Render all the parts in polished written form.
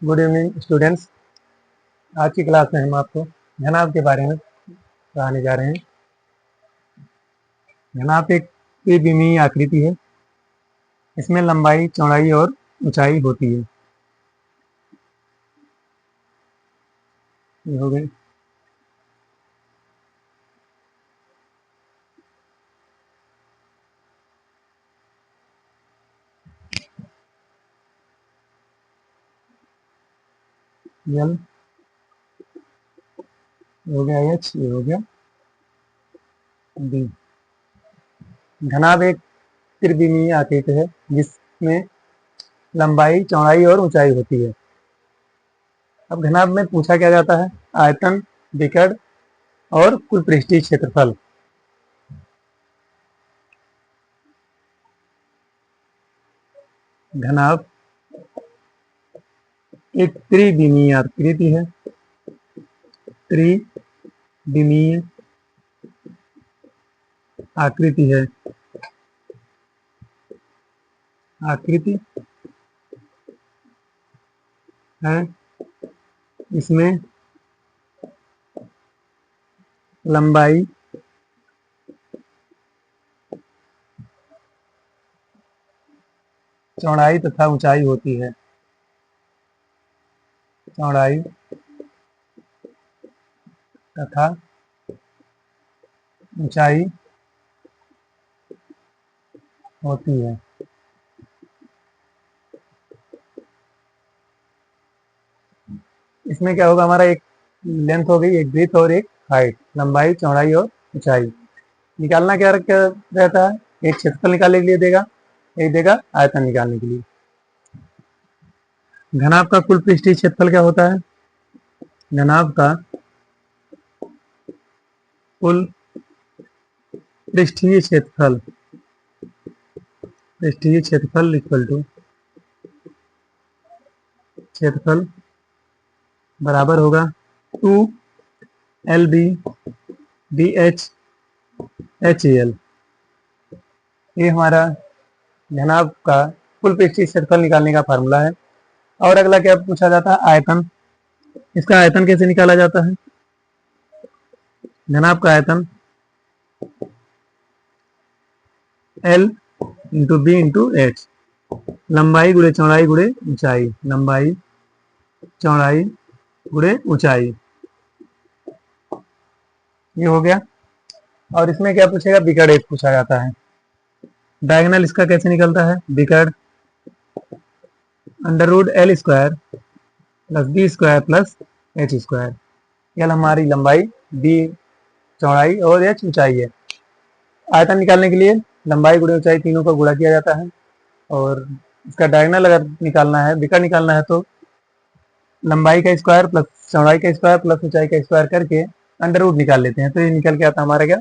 Good evening students. आज की class में हम आपको घनाभ के बारे में पढ़ाने जा रहे हैं। घनाभ एक त्रिविमीय आकृति है। इसमें लंबाई, चौड़ाई और ऊंचाई होती है। ये हो गए। यल हो गया, एच ये हो गया, डी। घनाभ एक त्रिविमीय आकृति है जिसमें लंबाई, चौड़ाई और ऊंचाई होती है। अब घनाभ में पूछा क्या जाता है? आयतन, विकर्ण और कुल पृष्ठीय क्षेत्रफल। घनाभ एक त्रिविमीय आकृति है। त्रिविमीय आकृति है। आकृति है। इसमें लंबाई, चौड़ाई तथा ऊंचाई होती है। चौड़ाई तथा ऊंचाई होती है। इसमें क्या होगा? हमारा एक लेंथ हो गई, एक ब्रीथ और एक हाइट। लंबाई, चौड़ाई और ऊंचाई निकालना क्या रहता है? एक क्षेत्रफल निकालने के लिए देगा, एक देगा आयतन निकालने के लिए। घनाभ का कुल पृष्ठीय क्षेत्रफल क्या होता है? घनाभ का कुल पृष्ठीय क्षेत्रफल, पृष्ठीय क्षेत्रफल इक्वल टू क्षेत्रफल बराबर होगा 2 LB BH HAL। ये हमारा घनाभ का कुल पृष्ठीय क्षेत्रफल निकालने का फार्मूला है। और अगला क्या पूछा जाता है? आयतन। इसका आयतन कैसे निकाला जाता है? घनाभ का आयतन L into B into H. लंबाई गुणे चौड़ाई गुणे ऊंचाई। लंबाई, चौड़ाई गुणे ऊंचाई। ये हो गया। और इसमें क्या पूछेगा? विकर्ण एक पूछा जाता है। डायगोनल इसका कैसे निकलता है? विकर्ण √L² plus B² plus H²। L हमारी लंबाई, B चौड़ाई और H ऊंचाई है। आयतन निकालने के लिए लंबाई गुणे ऊंचाई तीनों का गुणा किया जाता है। और इसका डायगोनल अगर निकालना है, विकर्ण निकालना है, तो लंबाई का स्क्वायर प्लस चौड़ाई का स्क्वायर प्लस ऊंचाई का स्क्वायर करके अंडर रूट निकाल लेते हैं। तो ये निकल के आता है हमारा क्या?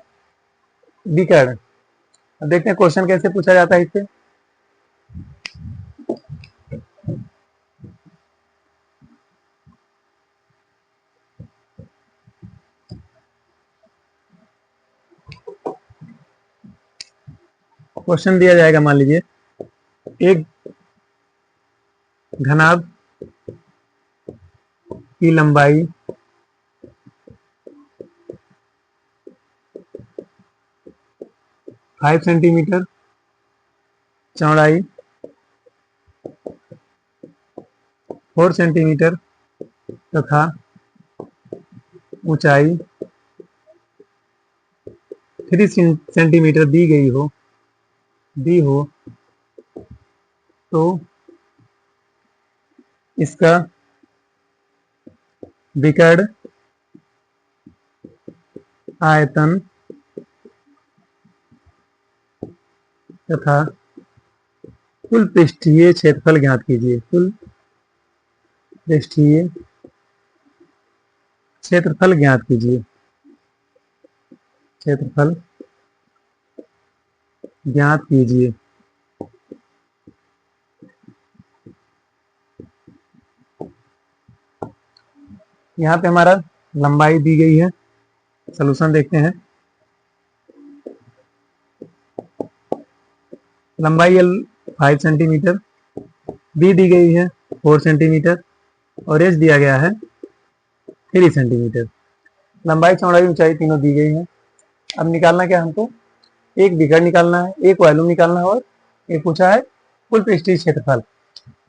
विकर्ण। अब देखते हैं क्वेश्चन कैसे पूछा जाता है इससे। क्वेश्चन दिया जाएगा, मान लीजिए एक घनाभ की लंबाई 5 सेंटीमीटर, चौड़ाई 4 सेंटीमीटर तथा ऊंचाई 3 सेंटीमीटर दी हो तो इसका विकर्ण आयतन तथा कुल पृष्ठीय क्षेत्रफल ज्ञात कीजिए। कुल पृष्ठीय क्षेत्रफल ज्ञात कीजिए। क्षेत्रफल ज्ञात कीजिए। यहाँ पे हमारा लंबाई दी गई है। सलूशन देखते हैं। लंबाई 5 सेंटीमीटर, बी दी गई है 4 सेंटीमीटर, और एच दिया गया है 3 सेंटीमीटर। लंबाई चौड़ाई ऊंचाई तीनों दी गई है। अब निकालना क्या हमको, एक विकर्ण निकालना है, एक वॉल्यूम निकालना है, और एक पूछा है कुल पृष्ठीय क्षेत्रफल।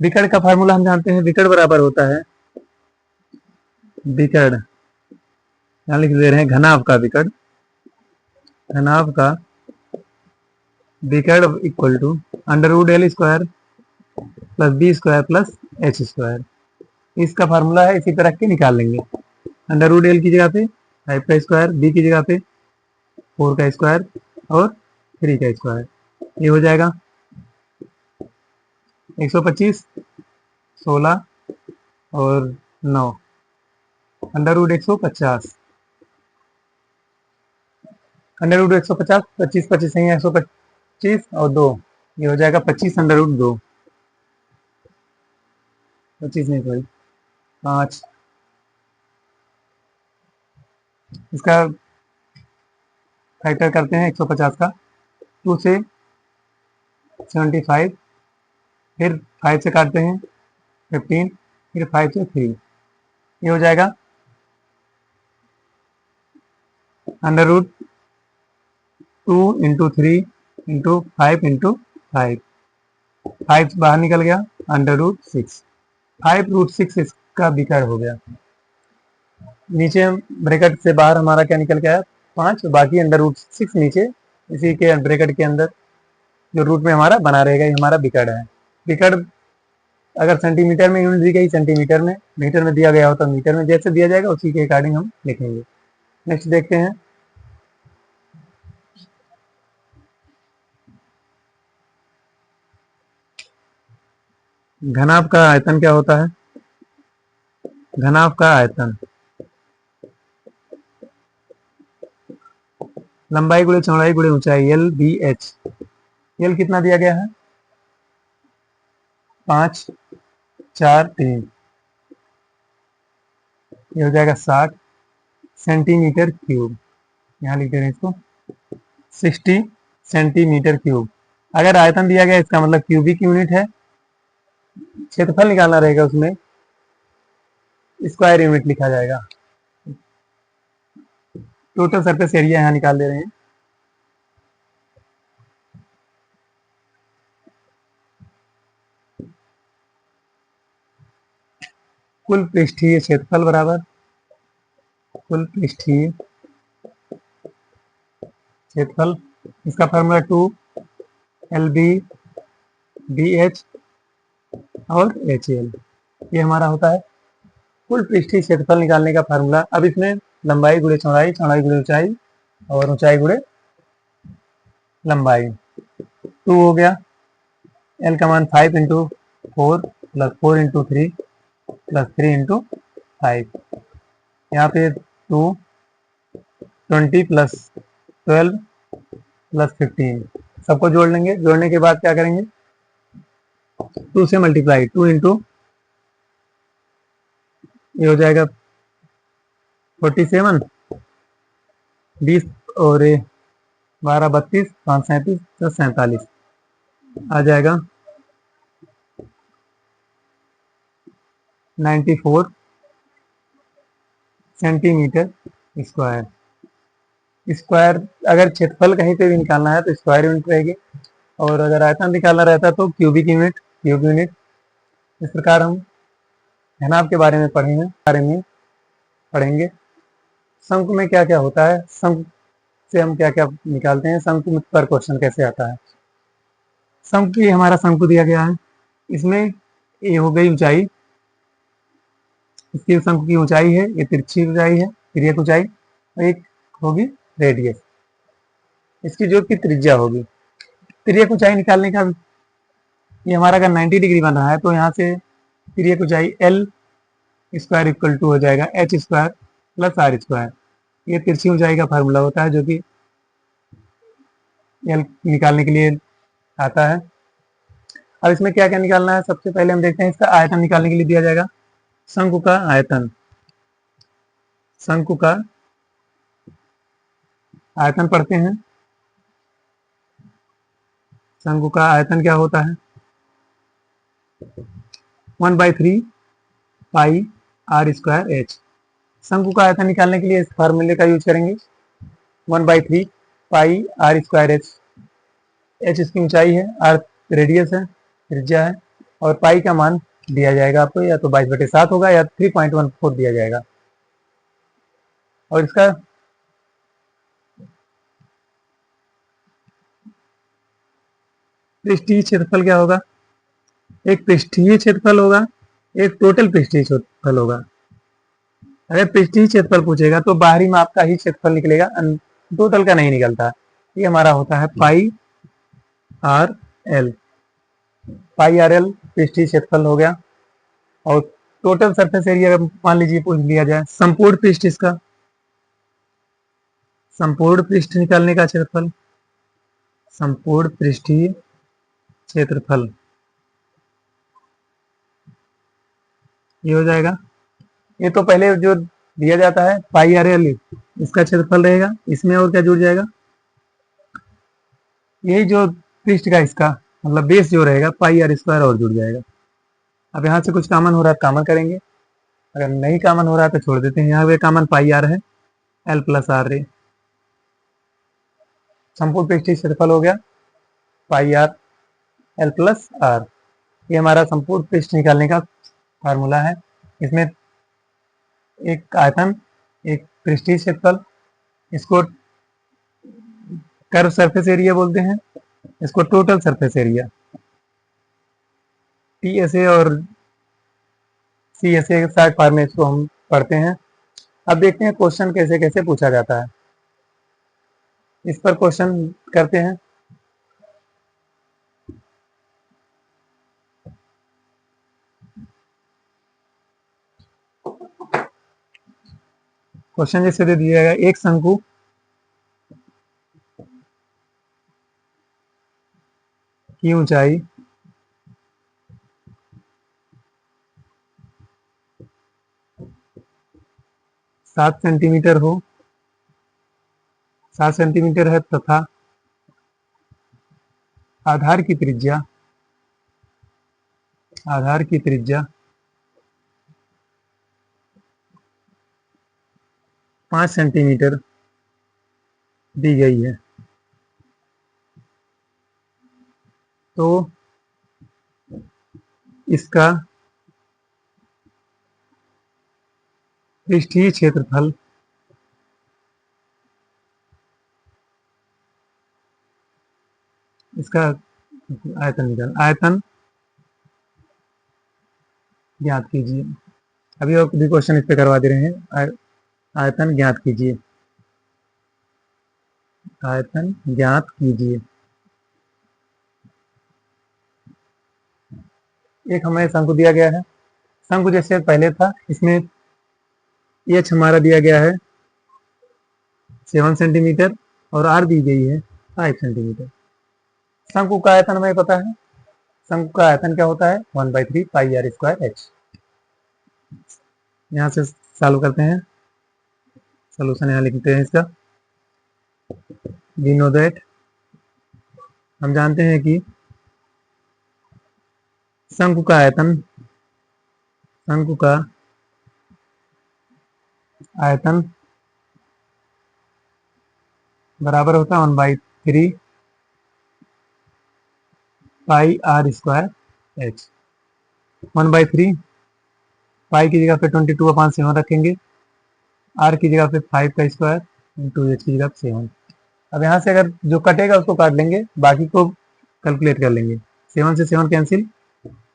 विकर्ण का फार्मूला हम जानते हैं, विकर्ण बराबर होता है, विकर्ण यहाँ लिख दे रहे हैं घनाभ का विकर्ण, घनाभ का विकर्ण equal to √L² plus b² plus h²। इसका फार्मूला है, इसी पे रख के निकाल लेंगे। √L की जगह पे 5 का स्क्वायर, b की जगह पे 4 का स्क्वायर और 3 का स्क्वायर। ये हो जाएगा 125, 16 और 9, √150, √150, 25 25 है 125 और 2, ये हो जाएगा 25 √2, 25 नहीं सॉरी 5। इसका फैक्टर करते हैं 150 का, 2 से 75, फिर 5 से काटते हैं 15, फिर 5 से 3, ये हो जाएगा √2 इंटू 3 इंटू 5 इंटू 5, 5 बाहर निकल गया, √6, 5√6 इसका विकर्ण हो गया। नीचे ब्रैकेट से बाहर हमारा क्या निकल गया है 5, बाकी √6 नीचे इसी के ब्रैकेट के अंदर जो रूट में हमारा बना रहेगा, ये हमारा विकर्ण है। विकर्ण अगर सेंटीमीटर में यूनिट दी गई सेंटीमीटर में, मीटर में दिया गया हो तो मीटर में, जैसे दिया जाएगा उसी के अकॉर्डिंग हम लिखेंगे। नेक्स्ट देखते हैं, घनाभ का आयतन क्या होता है। घनाभ का आयतन लंबाई गुणे चौड़ाई गुणे ऊंचाई LBH। L कितना दिया गया है 5 4 3, ये हो जाएगा 60 सेंटीमीटर क्यूब। यहाँ लिख दे रहे हैं इसको 60 सेंटीमीटर क्यूब। अगर आयतन दिया गया इसका मतलब क्यूबिक यूनिट है, क्षेत्रफल निकालना रहेगा उसमें स्क्वायर यूनिट लिखा जाएगा। टोटल सरफेस एरिया यहाँ निकाल दे रहे हैं, कुल पृष्ठीय क्षेत्रफल बराबर कुल पृष्ठीय क्षेत्रफल, इसका फार्मूला 2LB/BH और HL, ये हमारा होता है कुल पृष्ठीय क्षेत्रफल निकालने का फार्मूला। अब इसमें लंबाई गुणे चौड़ाई, चौड़ाई गुणे ऊंचाई और ऊंचाई गुणे लंबाई, 2 हो गया। L का मान 5 into 4 plus 4 into 3 plus 3 into 5, यहाँ पे 2 20 प्लस 12 प्लस 15, सबको जोड़ लेंगे। जोड़ने के बाद क्या करेंगे 2 से मल्टीप्लाई, 2 इंटू ये हो जाएगा 47, 20 और 12 32, 5 37, 10 47, आ जाएगा 94 सेंटीमीटर स्क्वायर। स्क्वायर अगर क्षेत्रफल कहीं पे भी निकालना है तो स्क्वायर यूनिट रहेगी, और अगर आयतन निकालना रहता तो क्यूबिक यूनिट, क्यूब यूनिट। इस प्रकार हम घनाभ के बारे में पढ़ेंगे। शंकु में क्या क्या होता है, शंकु से हम क्या क्या निकालते हैं, शंकु पर क्वेश्चन कैसे आता है। शंकु, ये हमारा शंकु दिया गया है, इसमें ये हो गई ऊंचाई, इसकी शंकु की ऊंचाई है, ये तिरछी ऊंचाई है, तिर्यक ऊंचाई, और एक होगी रेडियस, इसकी जो की त्रिज्या होगी। तिर्यक ऊंचाई निकालने का, ये हमारा अगर 90 डिग्री बन रहा है तो यहाँ से तिर्यक ऊंचाई L² इक्वल टू हो जाएगा H² प्लस R²। ये तिरछी ऊंचाई का फार्मूला होता है जो कि L निकालने के लिए आता है। अब इसमें क्या क्या निकालना है, सबसे पहले हम देखते हैं इसका आयतन निकालने के लिए दिया जाएगा शंकु का आयतन। शंकु का आयतन पढ़ते हैं। शंकु का आयतन क्या होता है 1/3 पाई आर स्क्वायर एच। शंकु का आयतन निकालने के लिए इस फार्मूले का यूज करेंगे, 1/3 पाई आर स्क्वायर एच। एच इसकी ऊंचाई है, आर रेडियस है, त्रिज्या है, और पाई का मान दिया जाएगा आपको, या तो 22/7 होगा या 3.14 दिया जाएगा। और इसका पृष्ठीय क्षेत्रफल क्या होगा? एक पृष्ठीय क्षेत्रफल होगा, एक टोटल पृष्ठीय क्षेत्रफल होगा। अगर पृष्ठीय क्षेत्रफल पूछेगा तो बाहरी माप का ही क्षेत्रफल निकलेगा, टोटल का नहीं निकलता। ये हमारा होता है पाई आर एल। पाई आर एल पृष्ठीय क्षेत्रफल हो गया। और टोटल सरफेस एरिया मान लीजिए पूछ लिया जाए, संपूर्ण पृष्ठ, इसका संपूर्ण पृष्ठ निकालने का क्षेत्रफल, संपूर्ण पृष्ठीय क्षेत्रफल ये हो जाएगा। ये तो पहले जो दिया जाता है पाई आर एल, इसका क्षेत्रफल रहेगा, इसमें और क्या जुड़ जाएगा, यही जो पृष्ठ का इसका मतलब बेस जो रहेगा पाई आर स्क्वायर और जुड़ जाएगा। अब यहाँ से कुछ कामन हो रहा है कामन करेंगे, अगर नहीं कामन हो रहा है तो छोड़ देते हैं। यहाँ पे कामन पाई आर है, एल प्लस आर रे, संपूर्ण पृष्ठीय क्षेत्रफल हो गया पाई आर एल प्लस आर। ये हमारा संपूर्ण पृष्ठ निकालने का फार्मूला है। इसमें एक आयतन, एक पृष्ठीय क्षेत्रफल, इसको कर्व सरफेस एरिया बोलते हैं, इसको टोटल सरफेस एरिया, टीएसए और सीएसए के साथ फॉर्मेट को हम पढ़ते हैं। अब देखते हैं क्वेश्चन कैसे कैसे पूछा जाता है, इस पर क्वेश्चन करते हैं। क्वेश्चन जैसे दे दिया गया, एक शंकु की ऊंचाई 7 सेंटीमीटर हो, 7 सेंटीमीटर है, तथा आधार की त्रिज्या 5 सेंटीमीटर दी गई है, तो इसका पृष्ठीय क्षेत्रफल इसका आयतन ज्ञात कीजिए। अभी और भी क्वेश्चन इस पे करवा दे रहे हैं। आयतन ज्ञात कीजिए, आयतन ज्ञात कीजिए। एक हमें शंकु दिया गया है, शंकु जैसे पहले था, इसमें एच हमारा दिया गया है 7 सेंटीमीटर और आर दी गई है 5 सेंटीमीटर। शंकु का आयतन हमें पता है, शंकु का आयतन क्या होता है, 1/3 पाई आर स्क्वायर एच। यहाँ से सॉल्व करते हैं, सोल्यूशन यहाँ लिखते हैं इसका। वी नो दैट, हम जानते हैं कि शंकु का आयतन बराबर होता है 1/3 पाई आर स्क्वायर एच। 1/3 पाई की जगह पे 22/7 रखेंगे, आर की जगह पे 5 का स्क्वायर इंटू एच की जगह पे 7। अब यहाँ से अगर जो कटेगा उसको काट लेंगे, बाकी को कैलकुलेट कर लेंगे। 7 से 7 कैंसिल,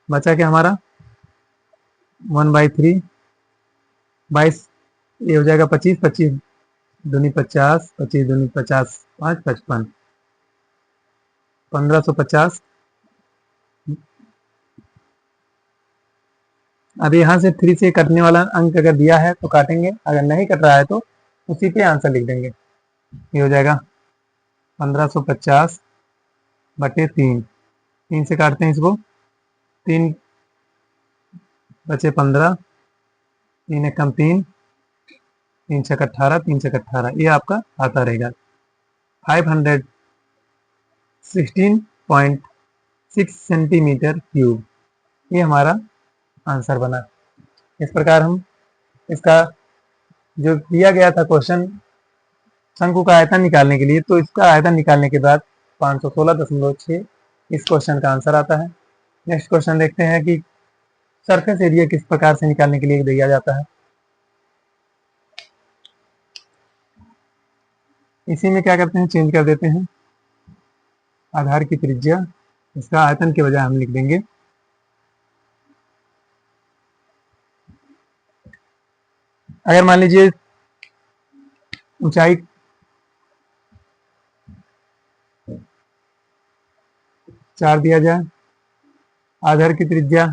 बचा क्या हमारा 1/3 22, ये हो जाएगा 25, 25 दूनी 50, 25 दूनी 50, 5 55, 1550। अब यहाँ से 3 से कटने वाला अंक अगर दिया है तो काटेंगे, अगर नहीं कट रहा है तो उसी पे आंसर लिख देंगे। ये हो जाएगा 1550 बटे 3, 3 से काटते हैं इसको, 3 बचे 15, 3 एकम 3, 3 छक 18, 3 छक 18, ये आपका आता रहेगा 516.6 सेंटीमीटर क्यूब। ये हमारा आंसर बना। इस प्रकार हम इसका जो दिया गया था क्वेश्चन शंकु का आयतन निकालने के लिए, तो इसका आयतन निकालने के बाद 516.6 इस क्वेश्चन का आंसर आता है। नेक्स्ट क्वेश्चन देखते हैं कि सरफेस एरिया किस प्रकार से निकालने के लिए दिया जाता है। इसी में क्या करते हैं, चेंज कर देते हैं आधार की त्रिज्या, इसका आयतन के बजाय हम लिख देंगे अगर मान लीजिए ऊंचाई 4 दिया जाए, आधार की त्रिज्या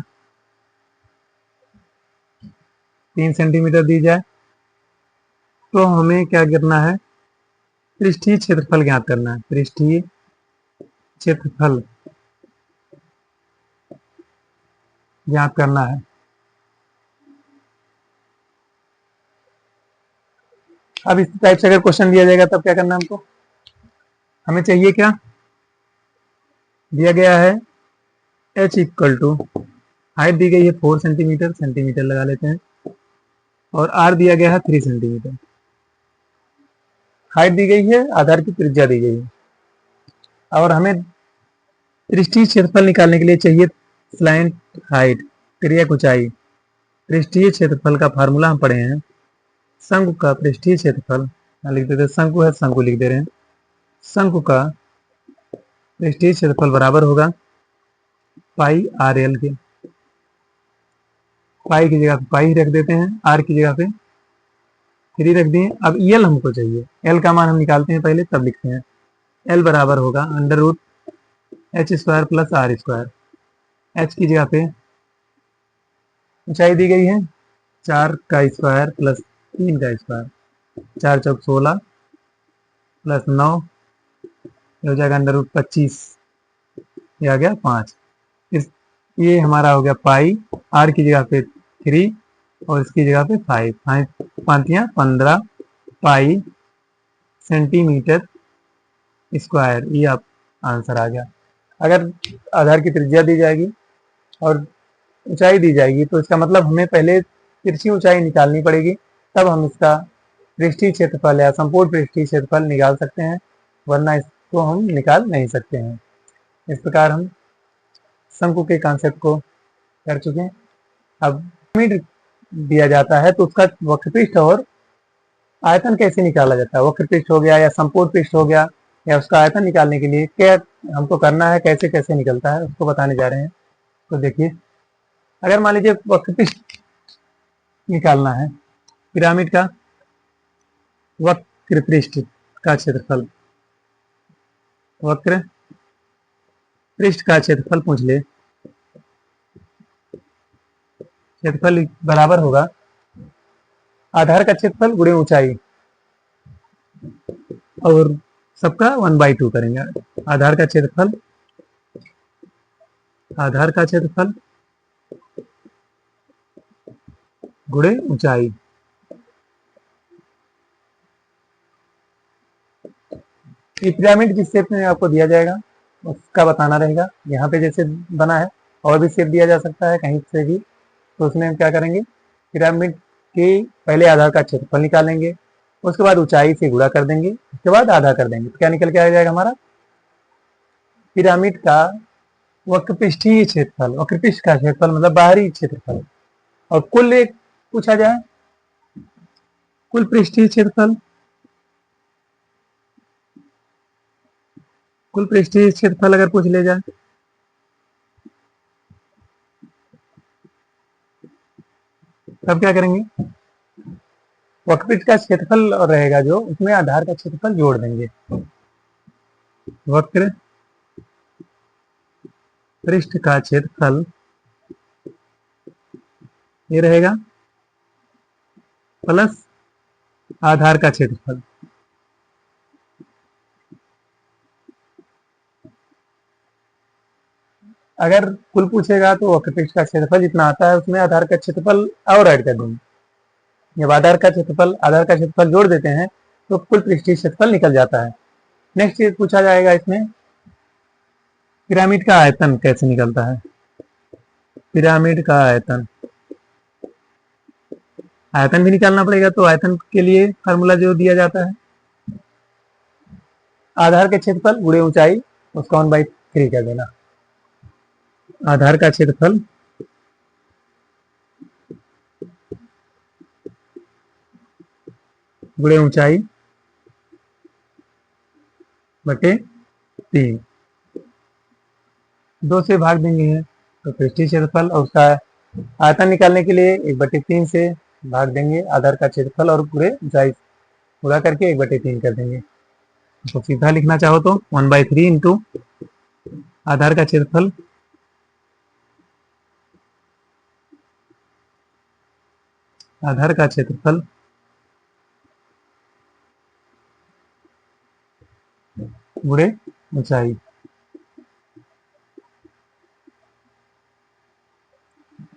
3 सेंटीमीटर दी जाए, तो हमें क्या करना है, पृष्ठीय क्षेत्रफल ज्ञात करना है। पृष्ठीय क्षेत्रफल ज्ञात करना है। अब इस टाइप से अगर क्वेश्चन दिया जाएगा तब क्या करना है हमको, हमें चाहिए क्या, दिया गया है h इक्वल टू, हाइट दी गई है 4 सेंटीमीटर, सेंटीमीटर लगा लेते हैं, और r दिया गया है 3 सेंटीमीटर। हाइट दी गई है, आधार की त्रिज्या दी गई है, और हमें पृष्ठीय क्षेत्रफल निकालने के लिए चाहिए स्लैंट हाइट, तिर्यक ऊंचाई। पृष्ठीय क्षेत्रफल का फार्मूला हम पढ़े हैं, शंकु का पृष्ठीय क्षेत्रफल, लिख देते हैं शंकु है, शंकु लिख दे रहे हैं, शंकु का पृष्ठीय क्षेत्रफल बराबर होगा पाई आर एल के। पाई की जगह पे पाई रख देते हैं, आर की जगह पे 3 रख दिए। अब एल हमको चाहिए, एल का मान हम निकालते हैं पहले तब लिखते हैं। एल बराबर होगा under root H square plus R square. H की जगह पे ऊंचाई दी गई है 4 का स्क्वायर प्लस 3 का स्क्वायर, 4 चौक 16 प्लस 9 हो जाएगा अंडर रूट 25, ये आ गया 5। इस ये हमारा हो गया पाई, आर की जगह पे 3 और इसकी जगह पे 5, 5 15 पाई सेंटीमीटर स्क्वायर, ये आप आंसर आ गया। अगर आधार की त्रिज्या दी जाएगी और ऊंचाई दी जाएगी तो इसका मतलब हमें पहले तिरछी ऊंचाई निकालनी पड़ेगी, तब हम इसका पृष्ठीय क्षेत्रफल या संपूर्ण पृष्ठीय क्षेत्रफल निकाल सकते हैं, वरना इसको हम निकाल नहीं सकते हैं। इस प्रकार हम शंकु के कॉन्सेप्ट को कर चुके हैं। अब पिरामिड दिया जाता है तो उसका वक्रपृष्ठ और आयतन कैसे निकाला जाता है, वक्रपृष्ठ हो गया या संपूर्ण पृष्ठ हो गया, या उसका आयतन निकालने के लिए क्या हमको करना है, कैसे कैसे निकलता है, उसको बताने जा रहे हैं। तो देखिए, अगर मान लीजिए वक्रपृष्ठ निकालना है, पिरामिड का वक्र पृष्ठ का क्षेत्रफल, वक्र पृष्ठ का क्षेत्रफल पूछ ले, क्षेत्रफल बराबर होगा आधार का क्षेत्रफल गुणे ऊंचाई, और सबका 1/2 करेंगे। आधार का क्षेत्रफल, आधार का क्षेत्रफल गुणे ऊंचाई। ये पिरामिड जिस शेप में आपको दिया जाएगा उसका बताना रहेगा। यहाँ पे जैसे बना है और भी शेप दिया जा सकता है कहीं से भी, तो उसमें हम क्या करेंगे, पिरामिड के पहले आधार का क्षेत्रफल निकालेंगे, उसके बाद ऊंचाई से गुणा कर देंगे, उसके बाद आधा कर देंगे, तो क्या निकल के आ जाएगा हमारा, पिरामिड का वक्रपृष्ठीय क्षेत्रफल। वक्रपृष्ठ का क्षेत्रफल मतलब बाहरी क्षेत्रफल, और कुल एक पूछा जाए, कुल पृष्ठीय क्षेत्रफल, कुल पृष्ठीय क्षेत्रफल अगर पूछ ले जाए, तब क्या करेंगे, वक्रपृष्ठ का क्षेत्रफल रहेगा जो, उसमें आधार का क्षेत्रफल जोड़ देंगे। वक्र पृष्ठ का क्षेत्रफल ये रहेगा प्लस आधार का क्षेत्रफल। अगर कुल पूछेगा तो वक्रपृष्ठ का क्षेत्रफल जितना आता है उसमें आधार का क्षेत्रफल और ऐड कर देंगे। जब आधार का क्षेत्रफल जोड़ देते हैं तो कुल पृष्ठीय क्षेत्रफल निकल जाता है। नेक्स्ट चीज पूछा जाएगा इसमें, पिरामिड का आयतन कैसे निकलता है। पिरामिड का आयतन आयतन भी निकालना पड़ेगा, तो आयतन के लिए फार्मूला जो दिया जाता है, आधार के क्षेत्रफल गुणे ऊंचाई, उसका 1/3 कर देना। आधार का क्षेत्रफल गुणे ऊंचाई बटे 3, 2 से भाग देंगे तो पृष्ठीय क्षेत्रफल, और उसका आयतन निकालने के लिए 1/3 से भाग देंगे आधार का क्षेत्रफल, और पूरे ऊंचाई पूरा करके 1/3 कर देंगे। तो सीधा लिखना चाहो तो 1/3 इंटू आधार का क्षेत्रफल गुणे ऊंचाई।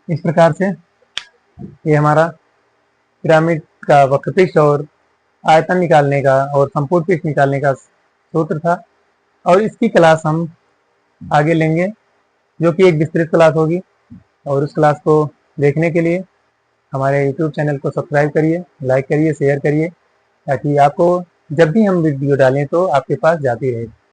इस प्रकार से ये हमारा पिरामिड का वक्र पृष्ठ और आयतन निकालने का और संपूर्ण पृष्ठ निकालने का सूत्र था, और इसकी क्लास हम आगे लेंगे, जो कि एक विस्तृत क्लास होगी। और उस क्लास को देखने के लिए हमारे YouTube चैनल को सब्सक्राइब करिए, लाइक करिए, शेयर करिए, ताकि आपको जब भी हम वीडियो डालें तो आपके पास जाती रहे।